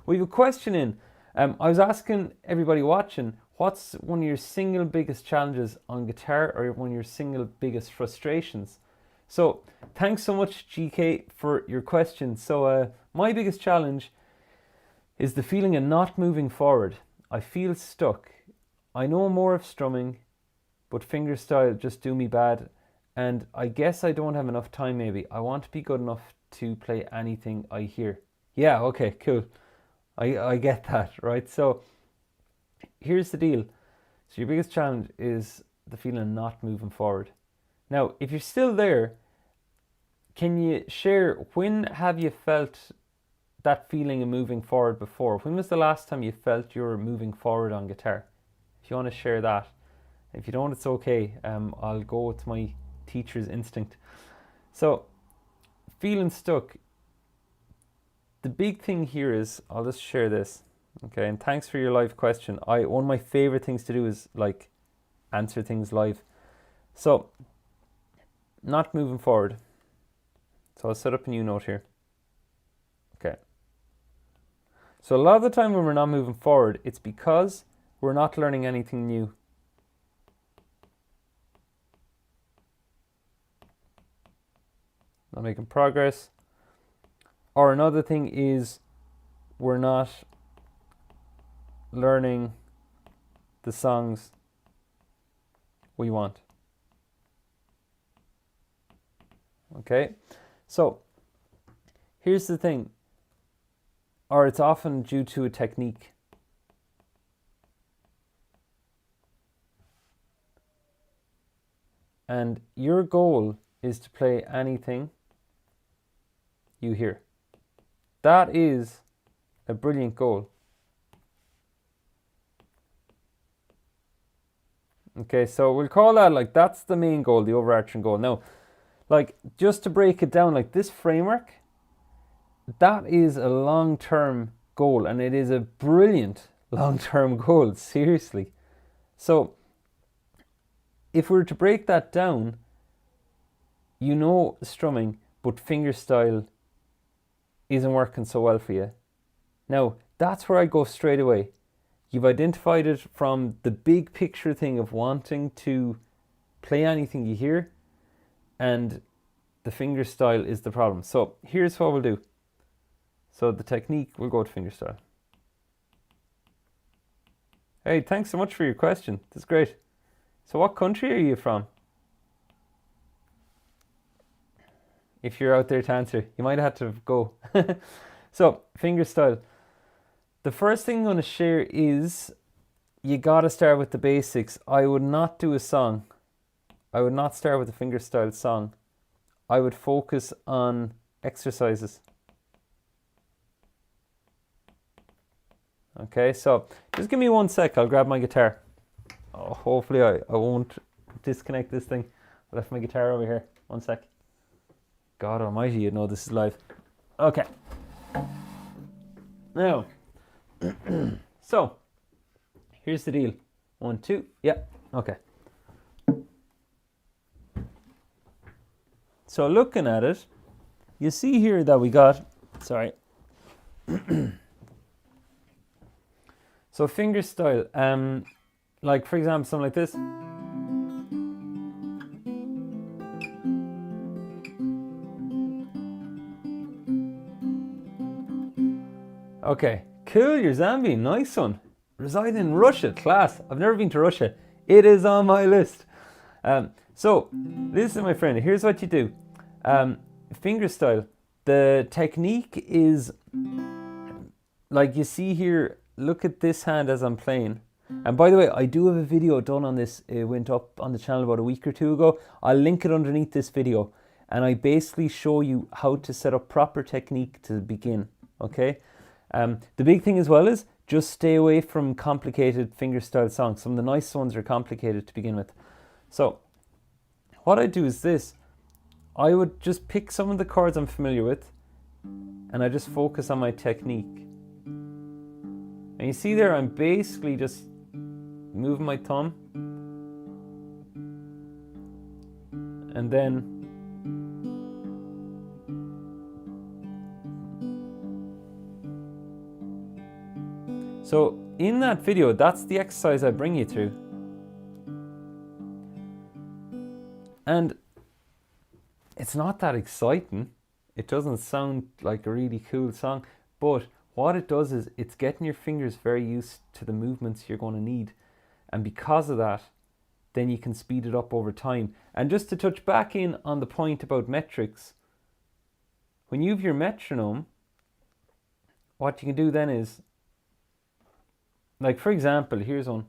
we have a question in. I was asking everybody watching, what's one of your single biggest challenges on guitar, or one of your single biggest frustrations? So thanks so much, GK, for your question. So my biggest challenge is the feeling of not moving forward. I feel stuck. I know more of strumming, but fingerstyle just do me bad. And I guess I don't have enough time maybe. I want to be good enough to play anything I hear. Yeah, okay, cool. I get that, right? So here's the deal. So your biggest challenge is the feeling of not moving forward. Now, if you're still there, can you share, when have you felt that feeling of moving forward before? When was the last time you felt you were moving forward on guitar? If you want to share that. If you don't, it's okay. I'll go with my teacher's instinct. So, feeling stuck. The big thing here is, I'll just share this. Okay, and thanks for your live question. One of my favorite things to do is like answer things live. So, not moving forward. So I'll set up a new note here. Okay. So a lot of the time when we're not moving forward, it's because we're not learning anything new. Not making progress. Or another thing is we're not learning the songs we want. Okay, so here's the thing, or it's often due to a technique. And your goal is to play anything you hear. That is a brilliant goal. Okay, so we'll call that, like, that's the main goal, the overarching goal. Now, like, just to break it down, like this framework, that is a long-term goal, and it is a brilliant long-term goal, seriously. So if we were to break that down, you know strumming, but fingerstyle isn't working so well for you. Now, that's where I go straight away. You've identified it from the big picture thing of wanting to play anything you hear, and the fingerstyle is the problem. So here's what we'll do. So the technique, we'll go to fingerstyle. Hey, thanks so much for your question. That's great. So what country are you from? If you're out there to answer, you might have to go. So fingerstyle. The first thing I'm going to share is you got to start with the basics. I would not do a song. I would not start with a fingerstyle song. I would focus on exercises. Okay, so just give me 1 sec. I'll grab my guitar. Oh, hopefully I won't disconnect this thing. I left my guitar over here. 1 sec. God almighty, you know this is live. Okay. Now, so here's the deal. 1, 2, yeah, okay. So looking at it, you see here that we got, sorry. So fingerstyle, like for example, something like this. Okay, cool, you're Zambian, nice one. Reside in Russia, class. I've never been to Russia. It is on my list. So, listen, my friend, here's what you do. Fingerstyle, the technique is, like you see here, look at this hand as I'm playing. And by the way, I do have a video done on this. It went up on the channel about a week or two ago. I'll link it underneath this video. And I basically show you how to set up proper technique to begin, okay? The big thing as well is just stay away from complicated fingerstyle songs. Some of the nice ones are complicated to begin with. So what I do is this. I would just pick some of the chords I'm familiar with and I just focus on my technique. And you see there, I'm basically just moving my thumb and then So in that video, that's the exercise I bring you through. And it's not that exciting. It doesn't sound like a really cool song, but what it does is it's getting your fingers very used to the movements you're going to need. And because of that, then you can speed it up over time. And just to touch back in on the point about metrics, when you have your metronome, what you can do then is, like for example, here's one.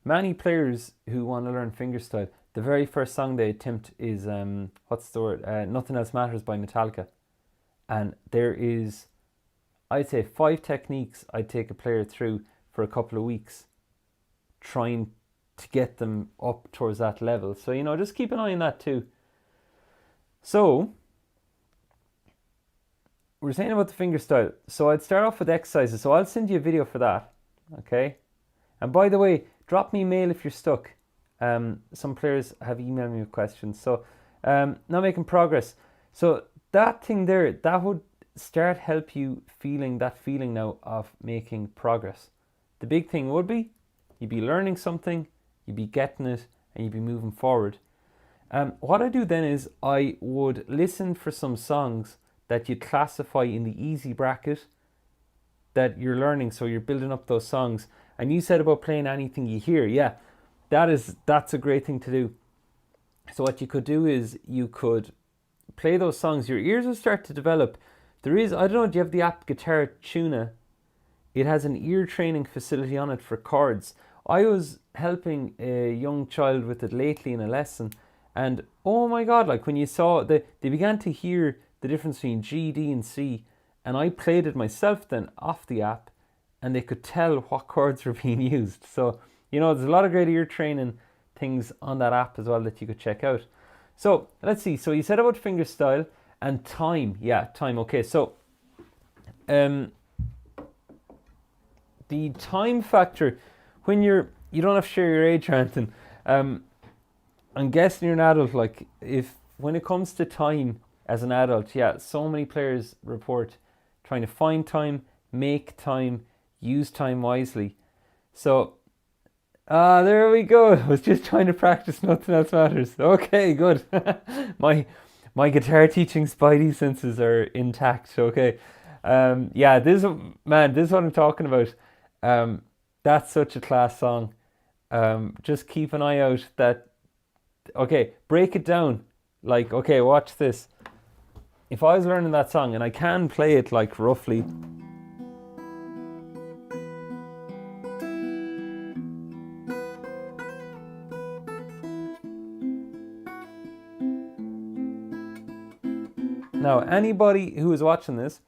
Many players who want to learn fingerstyle, the very first song they attempt is, what's the word? Nothing Else Matters by Metallica. And there is, I'd say 5 techniques I'd take a player through for a couple of weeks, trying to get them up towards that level. So, you know, just keep an eye on that too. So, we're saying about the fingerstyle. So I'd start off with exercises. So I'll send you a video for that, okay? And by the way, drop me a mail if you're stuck. Some players have emailed me with questions. So not making progress. So that thing there, that would start help you feeling that feeling now of making progress. The big thing would be, you'd be learning something, you'd be getting it, and you'd be moving forward. What I do then is I would listen for some songs that you'd classify in the easy bracket that you're learning. So you're building up those songs. And you said about playing anything you hear. Yeah, that's a great thing to do. So what you could do is you could play those songs. Your ears will start to develop. There is, I don't know, do you have the app Guitar Tuna? It has an ear training facility on it for chords. I was helping a young child with it lately in a lesson. And oh my God, like when you saw, they began to hear the difference between G, D and C. And I played it myself then off the app, and they could tell what chords were being used. So, you know, there's a lot of great ear training things on that app as well that you could check out. So, let's see. So you said about fingerstyle and time. Yeah, time. Okay, so the time factor, when you don't have to share your age or anything. I'm guessing you're an adult. Like, when it comes to time as an adult, yeah, so many players report trying to find time, make time, use time wisely. So, there we go. I was just trying to practice Nothing Else Matters. Okay, good. my guitar teaching spidey senses are intact. Okay. Yeah, this is what I'm talking about. That's such a class song. Just keep an eye out that, okay, break it down. Like, okay, watch this. If I was learning that song, and I can play it like roughly. Now, anybody who is watching this,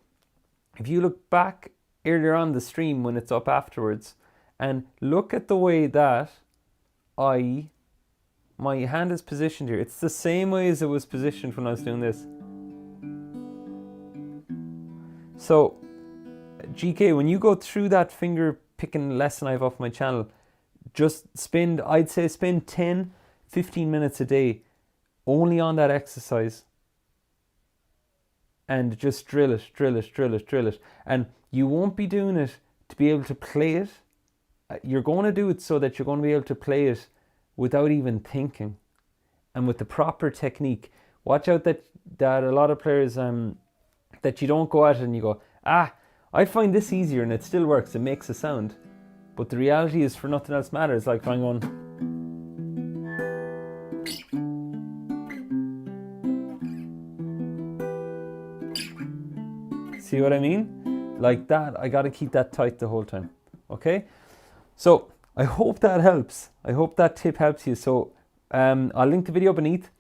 if you look back earlier on the stream when it's up afterwards, and look at the way that my hand is positioned here. It's the same way as it was positioned when I was doing this. So, GK, when you go through that finger picking lesson I have off my channel, I'd say spend 10, 15 minutes a day only on that exercise. And just drill it. And you won't be doing it to be able to play it. You're going to do it so that you're going to be able to play it without even thinking. And with the proper technique. Watch out that a lot of players, that you don't go at it and you go, I find this easier and it still works. It makes a sound. But the reality is, for Nothing Else Matters, like if I'm going... See what I mean? Like that, I got to keep that tight the whole time. Okay? So, I hope that helps. I hope that tip helps you. So, I'll link the video beneath.